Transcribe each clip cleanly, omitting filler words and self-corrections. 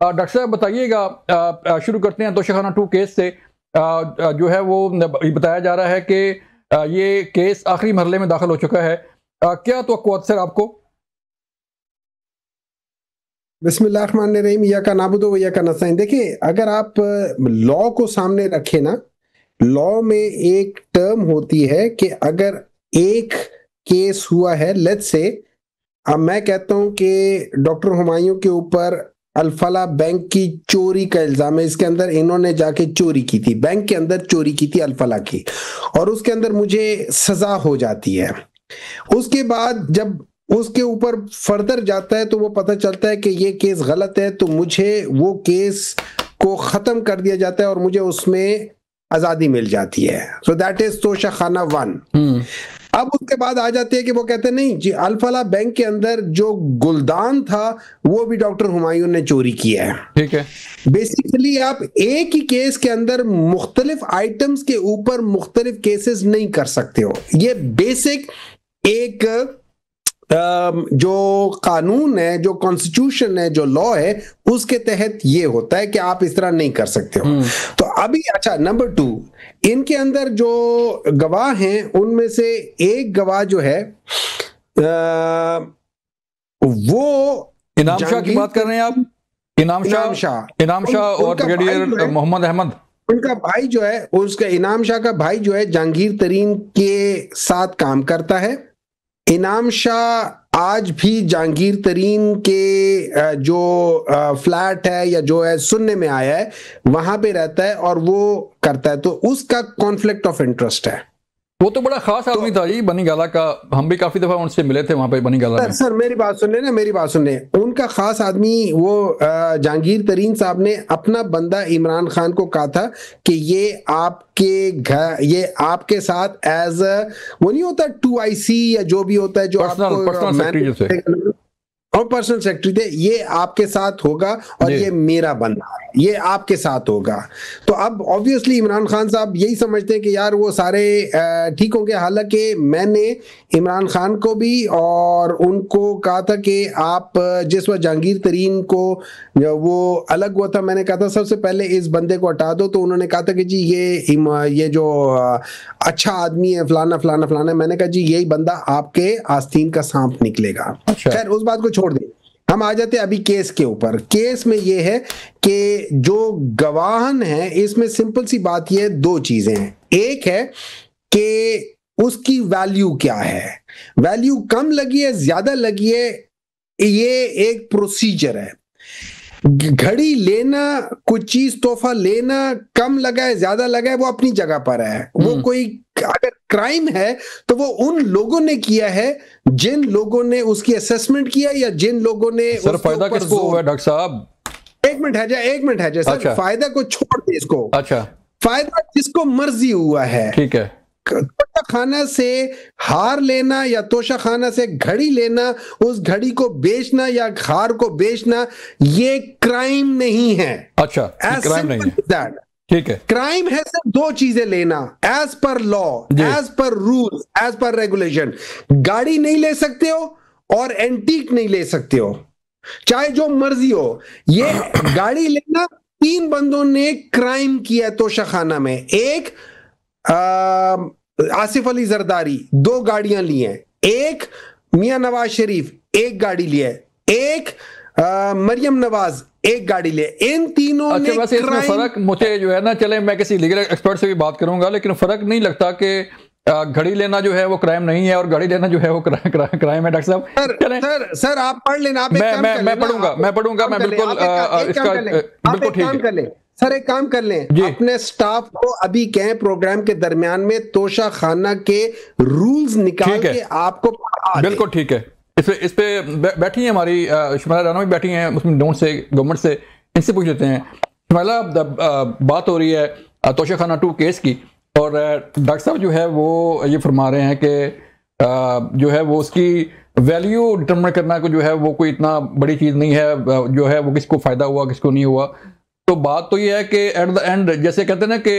Doctor साहब बताइएगा, शुरू करते हैं तोशाखाना 2 केस से। जो है वो बताया जा रहा है कि ये केस आखिरी मरहले में दाखिल हो चुका है। क्या तवक्कुआत सर आपको? बिस्मिल्लाहिर्रहमानिर्रहीम, या का नाबुदो या का नस्ताईन। देखिए, अगर आप लॉ को सामने रखें ना, लॉ में एक टर्म होती है कि अगर एक केस हुआ है, लेट्स से अब मैं कहता हूं कि डॉक्टर हुमायूं के ऊपर अल्फला बैंक की चोरी का इल्जाम है। इसके अंदर इन्होंने जाके चोरी की थी, बैंक के अंदर चोरी की थी अल्फला की, और उसके अंदर मुझे सजा हो जाती है। उसके बाद जब उसके ऊपर फर्दर जाता है तो वो पता चलता है कि ये केस गलत है, तो मुझे वो केस को खत्म कर दिया जाता है और मुझे उसमें आजादी मिल जाती है। So that is Toshakhana 1। अब उसके बाद आ जाते हैं कि वो कहते हैं नहीं जी, अल्फला बैंक के अंदर जो गुलदान था वो भी डॉक्टर हुमायूं ने चोरी किया है। ठीक है। बेसिकली आप एक ही केस के अंदर मुख्तलिफ आइटम्स के ऊपर मुख्तलिफ केसेस नहीं कर सकते हो। ये बेसिक एक जो कानून है, जो कॉन्स्टिट्यूशन है, जो लॉ है, उसके तहत ये होता है कि आप इस तरह नहीं कर सकते हो। तो अभी अच्छा, नंबर 2, इनके अंदर जो गवाह हैं उनमें से एक गवाह जो है वो इनाम शाह की बात कर रहे हैं आप? इनाम शाह और ब्रिगेडियर मोहम्मद अहमद, उनका भाई जो है, उसका इनाम शाह का भाई जो है जहांगीर तरीन के साथ काम करता है। इनाम शाह आज भी जहांगीर तरीन के जो फ्लैट है या जो है सुनने में आया है वहां पे रहता है और वो करता है, तो उसका कॉन्फ्लिक्ट ऑफ इंटरेस्ट है। वो तो बड़ा खास आदमी था जी, बनी गाला का। हम भी काफी दफा उनसे मिले थे वहां पे बनी गाला में। सर मेरी बात सुन ले ना, मेरी बात सुन ले। उनका खास आदमी वो जहांगीर तरीन साहब ने अपना बंदा इमरान खान को कहा था कि ये आपके घर, ये आपके साथ एज वो नहीं होता 2IC या जो भी होता है, जो आपको और पर्सनल सेक्रेटरी थे, ये आपके साथ होगा और ये मेरा बंदा है, ये आपके साथ होगा। तो अब ऑब्वियसली इमरान खान साहब यही समझते हैं कि यार वो सारे ठीक होंगे। हालांकि मैंने इमरान खान को भी और उनको कहा था कि आप जिस वक्त जहांगीर तरीन को वो अलग हुआ था, मैंने कहा था सबसे पहले इस बंदे को हटा दो। तो उन्होंने कहा था कि जी ये जो अच्छा आदमी है फलाना फलाना फलाना। मैंने कहा जी यही बंदा आपके आस्तीन का सांप निकलेगा। खैर उस बात को छोड़ दें, हम आ जाते हैं अभी केस के ऊपर। केस में ये है कि जो गवाहन है, इसमें सिंपल सी बात ये है, 2 चीजें हैं। एक है कि उसकी वैल्यू क्या है, वैल्यू कम लगी है, ज्यादा लगी है, ये एक प्रोसीजर है। घड़ी लेना, कुछ चीज तोहफा लेना, कम लगा है ज्यादा लगा है, वो अपनी जगह पर है। वो कोई अगर क्राइम है तो वो उन लोगों ने किया है जिन लोगों ने उसकी असेसमेंट किया या जिन लोगों ने सर फायदा किसको हुआ है डॉक्टर साहब? एक मिनट है सर। अच्छा। फायदा को छोड़ दे इसको। अच्छा। फायदा जिसको मर्जी हुआ है, ठीक है। तोशाखाना से हार लेना या तोशाखाना से घड़ी लेना, उस घड़ी को बेचना या हार को बेचना, ये क्राइम नहीं है। अच्छा, क्राइम नहीं है, ठीक है। क्राइम है सिर्फ 2 चीजें लेना, as per law, as per rules, as per regulation. गाड़ी नहीं ले सकते हो और एंटीक नहीं ले सकते हो, चाहे जो मर्जी हो। ये गाड़ी लेना, 3 बंदों ने क्राइम किया तोशाखाना में। एक आसिफ अली जरदारी 2 गाड़ियां ली हैं, एक मियां नवाज शरीफ 1 गाड़ी लिया, एक मरियम नवाज 1 गाड़ी ले। इन तीनों ने वैसे इसमें फर्क मुझे जो है ना, चले मैं किसी लीगल एक्सपर्ट से भी बात करूंगा, लेकिन फर्क नहीं लगता कि घड़ी लेना जो है वो क्राइम नहीं है और गाड़ी लेना जो है वो क्राइम है। डॉक्टर साहब सर आप पढ़ लेना। मैं पढ़ूंगा मैं बिल्कुल इसका बिल्कुल ठीक है। सर एक काम कर लें, अपने स्टाफ को अभी कहें प्रोग्राम के दरमियान में तोशाखाना के रूल्स निकाल के आपको बिल्कुल ठीक है। इस पे बैठी है हमारी शुमाइला राना भी बैठी हैं मुस्लिम नोट से, गवर्नमेंट से, इनसे पूछ लेते हैं। शुमाइला, बात हो रही है तोशाखाना 2 केस की और डॉक्टर साहब जो है वो ये फरमा रहे हैं कि जो है वो उसकी वैल्यू डिटरमिन करना को जो है वो कोई इतना बड़ी चीज़ नहीं है, जो है वो किसको फ़ायदा हुआ किसको नहीं हुआ। तो बात तो ये है कि एट द एंड, जैसे कहते हैं ना कि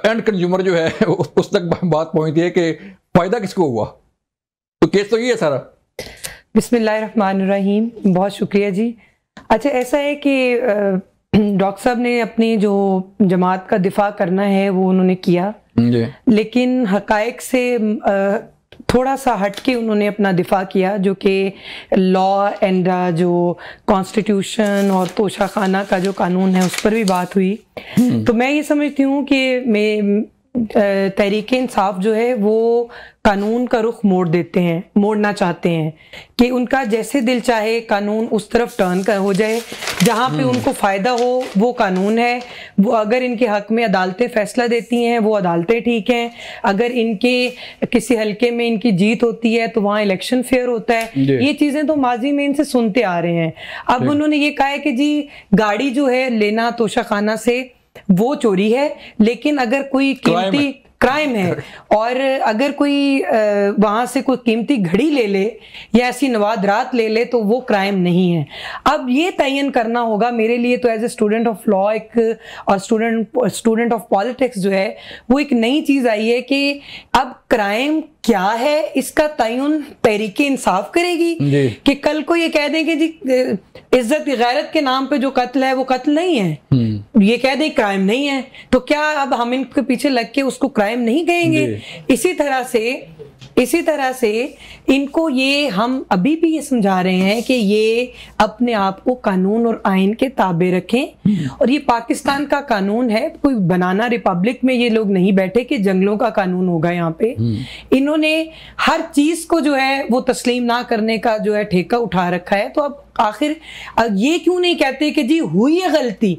एंड कंज्यूमर जो है उस तक बात पहुंचती है कि फ़ायदा किसको हुआ। तो केस तो ये है सारा। बिस्मिल्लाहिर्रहमानिर्रहीम, बहुत शुक्रिया जी। अच्छा, ऐसा है कि डॉक्टर साहब ने अपनी जो जमात का दिफा करना है वो उन्होंने किया, लेकिन हकायक से थोड़ा सा हट के उन्होंने अपना दिफा किया, जो कि लॉ एंड जो कॉन्स्टिट्यूशन और तोशाखाना का जो कानून है उस पर भी बात हुई। तो मैं ये समझती हूँ कि तहरीक इंसाफ जो है वो कानून का रुख मोड़ना चाहते हैं कि उनका जैसे दिल चाहे कानून उस तरफ टर्न हो जाए, जहाँ पे उनको फ़ायदा हो वो कानून है। वो अगर इनके हक में अदालतें फैसला देती हैं वो अदालतें ठीक हैं, अगर इनके किसी हलके में इनकी जीत होती है तो वहाँ इलेक्शन फेयर होता है। ये चीज़ें तो माजी में इनसे सुनते आ रहे हैं। अब उन्होंने ये कहा है कि जी गाड़ी जो है लेना तोशाखाना से वो चोरी है, लेकिन अगर कोई कीमती क्राइम है और अगर कोई वहां से कोई कीमती घड़ी ले ले या ऐसी नवादरात ले ले तो वो क्राइम नहीं है। अब ये तयन करना होगा मेरे लिए तो as a student of law एक और स्टूडेंट ऑफ पॉलिटिक्स जो है वो एक नई चीज आई है कि अब क्राइम क्या है इसका तयन तहरीक इंसाफ करेगी कि कल को ये कह दें कि जी इज्जत गैरत के नाम पे जो कत्ल है वो कत्ल नहीं है, ये कह दें क्राइम नहीं है, तो क्या अब हम इनके पीछे लग के उसको क्राइम नहीं कहेंगे? इसी तरह से इनको ये हम अभी भी ये समझा रहे हैं कि ये अपने आप को कानून और आइन के ताबे रखें, और ये पाकिस्तान का कानून है, कोई बनाना रिपब्लिक में ये लोग नहीं बैठे कि जंगलों का कानून होगा यहाँ पे। इन्होंने हर चीज को जो है वो तस्लीम ना करने का जो है ठेका उठा रखा है। तो अब आखिर ये क्यों नहीं कहते कि जी हुई है गलती,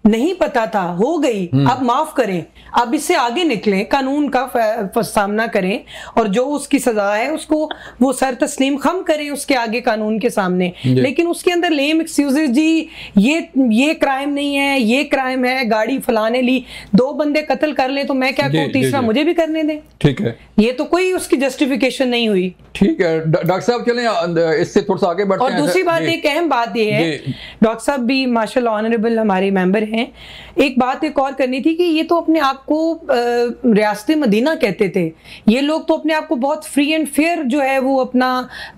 नहीं पता था, हो गई, अब माफ करें, अब इससे आगे निकलें, कानून का सामना करें और जो उसकी सजा है उसको वो सर तस्लीम खम करें उसके आगे कानून के सामने। लेकिन उसके अंदर लेम एक्सक्यूजेस, जी ये क्राइम नहीं है, ये क्राइम है, गाड़ी फलाने ली, 2 बंदे कत्ल कर ले तो मैं क्या कहूँ, तीसरा मुझे भी करने दें। ठीक है, ये तो कोई उसकी जस्टिफिकेशन नहीं हुई। ठीक है डॉक्टर साहब, चलें इससे थोड़ा सा आगे बढ़ते हैं। और दूसरी बात, एक अहम बात ये है, डॉक्टर साहब भी माशाल्लाह ऑनरेबल हमारे मेंबर हैं, एक बात एक और करनी थी कि ये तो अपने आप को रियासत मदीना कहते थे, ये लोग तो अपने आप को बहुत फ्री एंड फेयर जो है वो अपना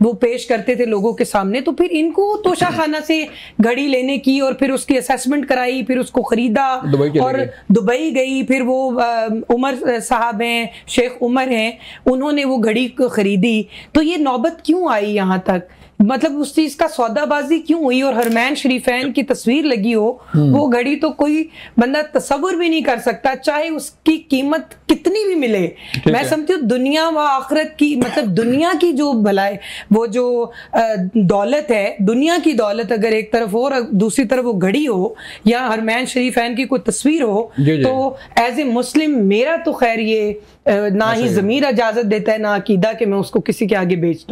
वो पेश करते थे लोगों के सामने, तो फिर इनको तोशाखाना से घड़ी लेने की और फिर उसकी असेसमेंट कराई, फिर उसको खरीदा और दुबई गई, फिर वो उमर साहब हैं, शेख उमर हैं, उन्होंने वो घड़ी खरीदी। तो ये नौबत क्यों आई यहाँ तक, मतलब उस चीज का सौदाबाजी क्यों हुई और हरमैन शरीफैन की तस्वीर लगी हो, वो घड़ी तो कोई बंदा तसव्वुर भी नहीं कर सकता, चाहे उसकी कीमत कितनी भी मिले। मैं समझती हूँ दुनिया व आखिरत की, मतलब दुनिया की जो भलाई, वो जो दौलत है, दुनिया की दौलत अगर एक तरफ हो और दूसरी तरफ वो घड़ी हो या हरमैन शरीफैन की कोई तस्वीर हो, तो एज ए मुस्लिम मेरा तो खैर ये ना ही ज़मीर इजाजत देता है ना अकीदा कि मैं उसको किसी के आगे बेच दूं।